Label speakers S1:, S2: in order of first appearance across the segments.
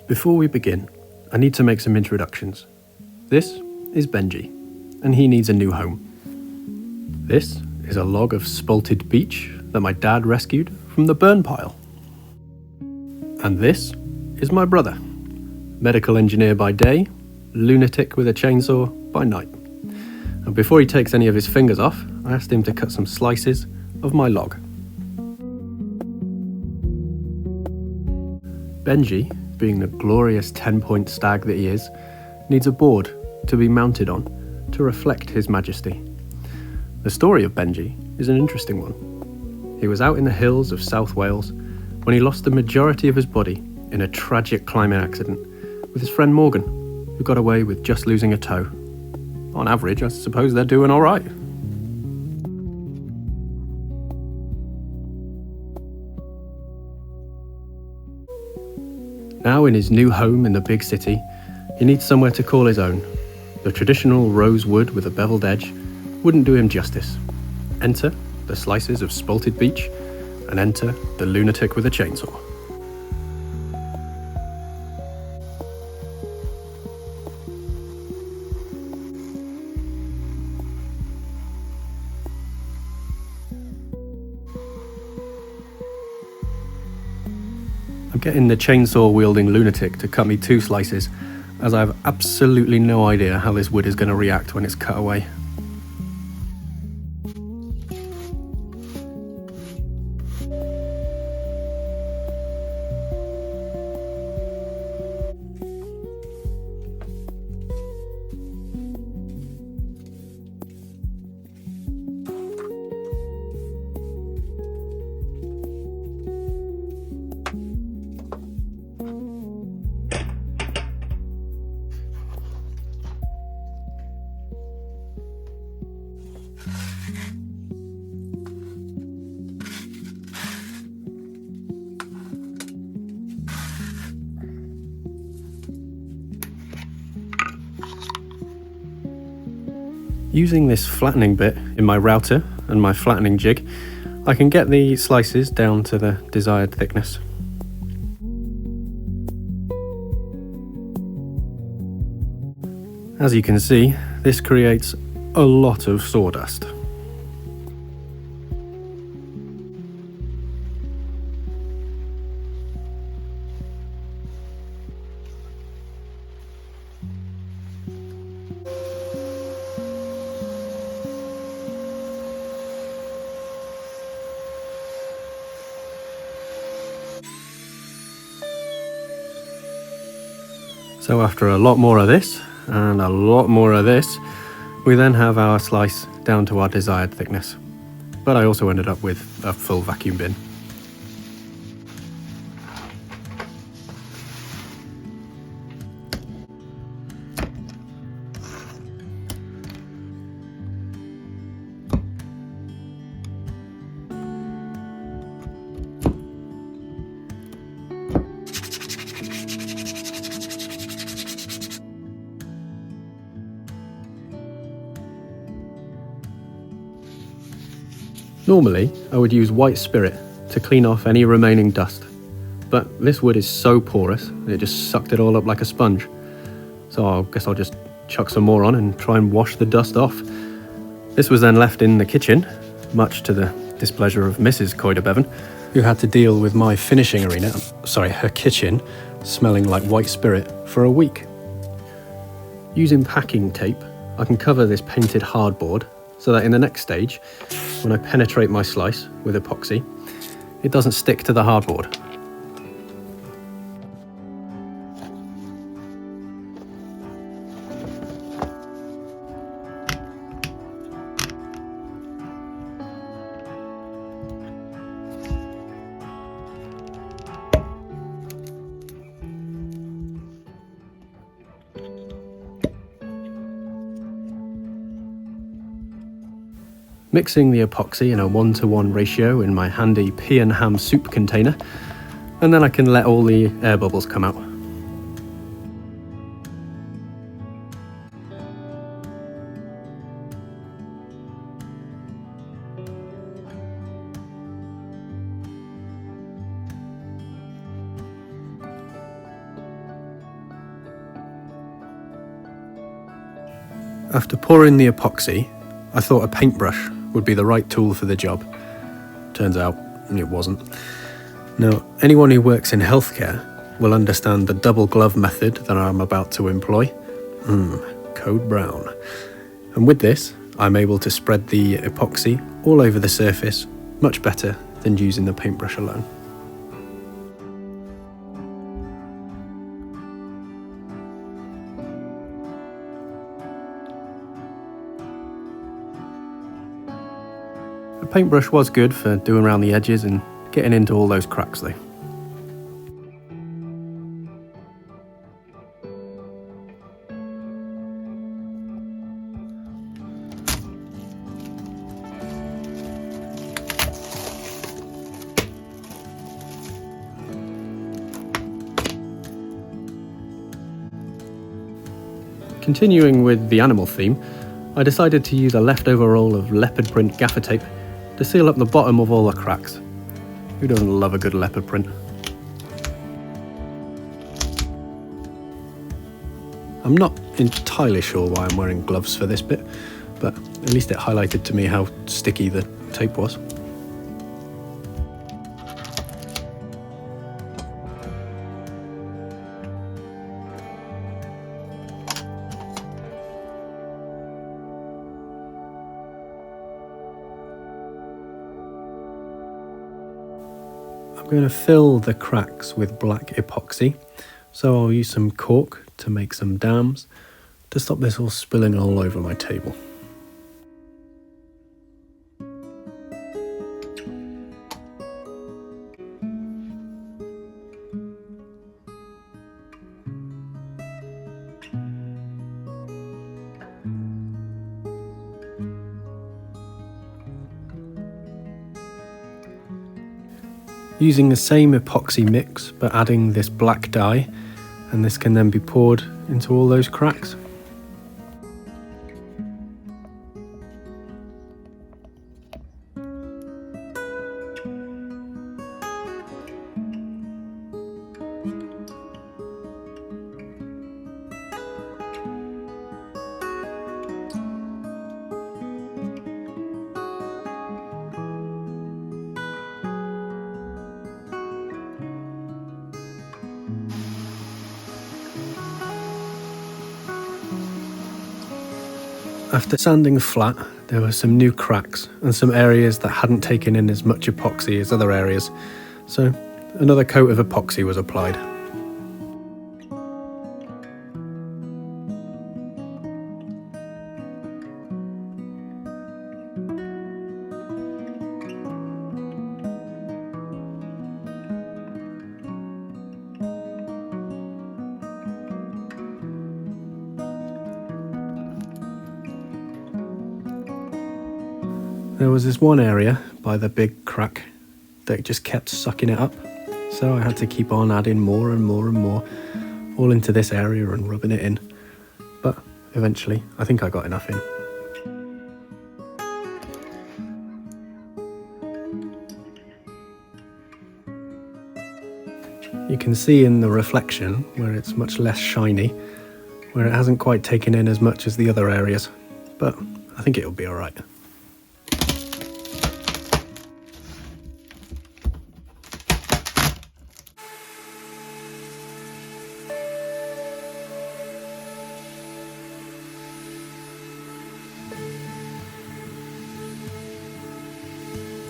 S1: Before we begin, I need to make some introductions. This is Benji, and he needs a new home. This is a log of spalted beech that my dad rescued from the burn pile. And this is my brother, medical engineer by day, lunatic with a chainsaw by night. And before he takes any of his fingers off, I asked him to cut some slices of my log. Benji, being the glorious 10-point stag that he is, needs a board to be mounted on to reflect his majesty. The story of Benji is an interesting one. He was out in the hills of South Wales when he lost the majority of his body in a tragic climbing accident with his friend Morgan, who got away with just losing a toe. On average, I suppose they're doing all right. Now in his new home in the big city, he needs somewhere to call his own. The traditional rosewood with a beveled edge wouldn't do him justice. Enter the slices of spalted beech, and enter the lunatic with a chainsaw. I'm getting the chainsaw-wielding lunatic to cut me 2 slices, as I have absolutely no idea how this wood is going to react when it's cut away. Using this flattening bit in my router and my flattening jig, I can get the slices down to the desired thickness. As you can see, this creates a lot of sawdust. So after a lot more of this, and a lot more of this, we then have our slice down to our desired thickness. But I also ended up with a full vacuum bin. Normally, I would use white spirit to clean off any remaining dust, but this wood is so porous, it just sucked it all up like a sponge. So I guess I'll just chuck some more on and try and wash the dust off. This was then left in the kitchen, much to the displeasure of Mrs. Coed y Bevan, who had to deal with my finishing her kitchen, smelling like white spirit for a week. Using packing tape, I can cover this painted hardboard so that in the next stage, when I penetrate my slice with epoxy, it doesn't stick to the hardboard. Mixing the epoxy in a 1-to-1 ratio in my handy pea and ham soup container, and then I can let all the air bubbles come out. After pouring the epoxy, I thought a paintbrush would be the right tool for the job. Turns out it wasn't. Now, anyone who works in healthcare will understand the double glove method that I'm about to employ. Code brown. And with this, I'm able to spread the epoxy all over the surface much better than using the paintbrush alone. The paintbrush was good for doing around the edges and getting into all those cracks though. Continuing with the animal theme, I decided to use a leftover roll of leopard print gaffer tape to seal up the bottom of all the cracks. Who doesn't love a good leopard print? I'm not entirely sure why I'm wearing gloves for this bit, but at least it highlighted to me how sticky the tape was. I'm going to fill the cracks with black epoxy, so I'll use some cork to make some dams to stop this all spilling all over my table. Using the same epoxy mix but adding this black dye, and this can then be poured into all those cracks. After sanding flat, there were some new cracks and some areas that hadn't taken in as much epoxy as other areas, so another coat of epoxy was applied. There was this one area by the big crack that just kept sucking it up, so I had to keep on adding more and more and more, all into this area and rubbing it in. But eventually, I think I got enough in. You can see in the reflection where it's much less shiny, where it hasn't quite taken in as much as the other areas, but I think it'll be alright.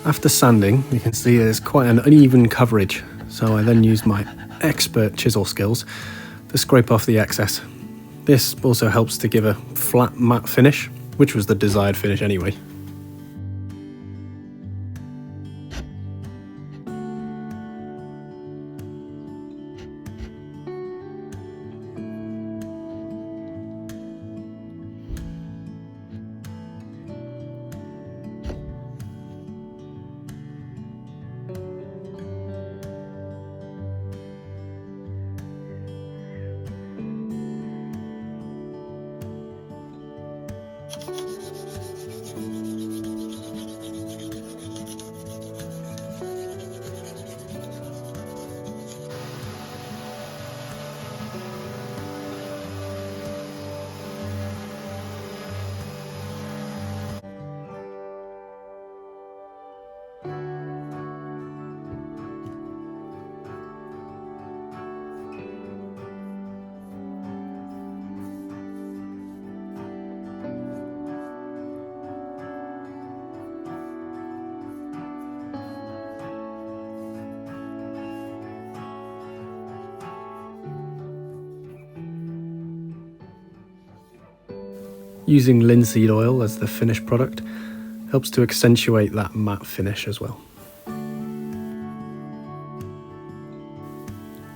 S1: After sanding, you can see there's quite an uneven coverage, so I then used my expert chisel skills to scrape off the excess. This also helps to give a flat matte finish, which was the desired finish anyway. Using linseed oil as the finished product helps to accentuate that matte finish as well.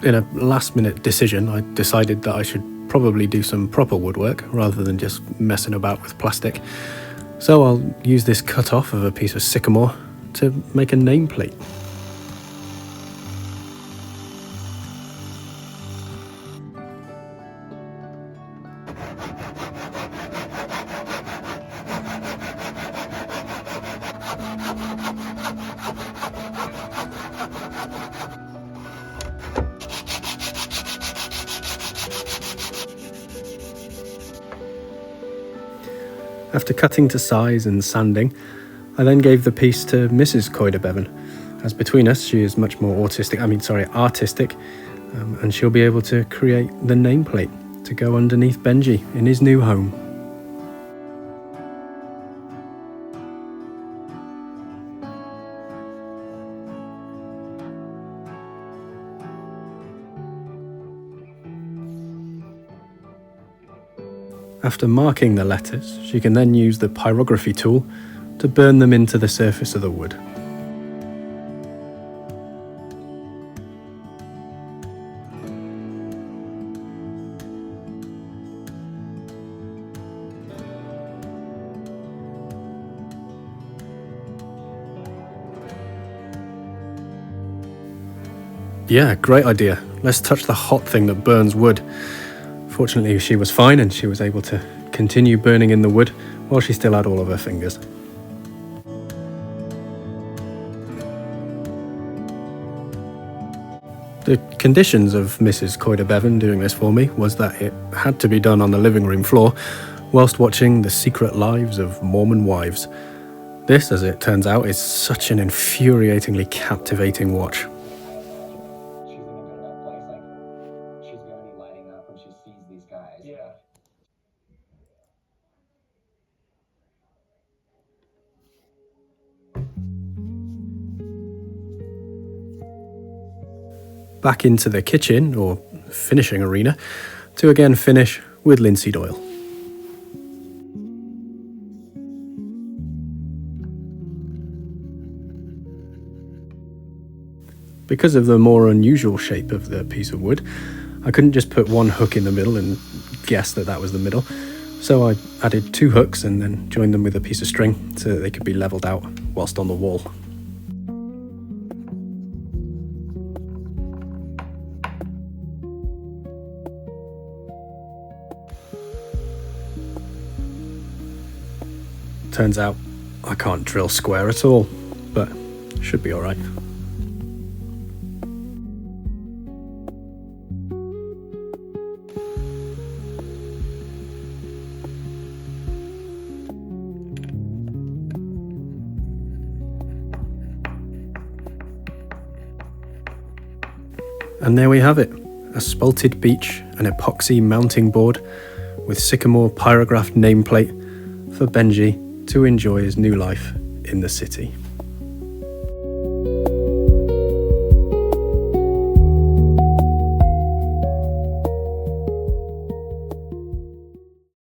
S1: In a last-minute decision, I decided that I should probably do some proper woodwork rather than just messing about with plastic. So I'll use this cut-off of a piece of sycamore to make a nameplate. After cutting to size and sanding, I then gave the piece to Mrs. Coed y Bevan, as between us she is much more artistic, and she'll be able to create the nameplate to go underneath Benji in his new home. After marking the letters, she can then use the Pyrography tool to burn them into the surface of the wood. Yeah, great idea. Let's touch the hot thing that burns wood. Fortunately, she was fine and she was able to continue burning in the wood while she still had all of her fingers. The conditions of Mrs. Coed y Bevan doing this for me was that it had to be done on the living room floor whilst watching The Secret Lives of Mormon Wives. This, as it turns out, is such an infuriatingly captivating watch. Back into the kitchen, or finishing arena, to again finish with linseed oil. Because of the more unusual shape of the piece of wood, I couldn't just put one hook in the middle and guess that that was the middle, so I added 2 hooks and then joined them with a piece of string so that they could be levelled out whilst on the wall. Turns out I can't drill square at all, but should be alright. And there we have it, a spalted beech and epoxy mounting board with sycamore pyrographed nameplate for Benji to enjoy his new life in the city.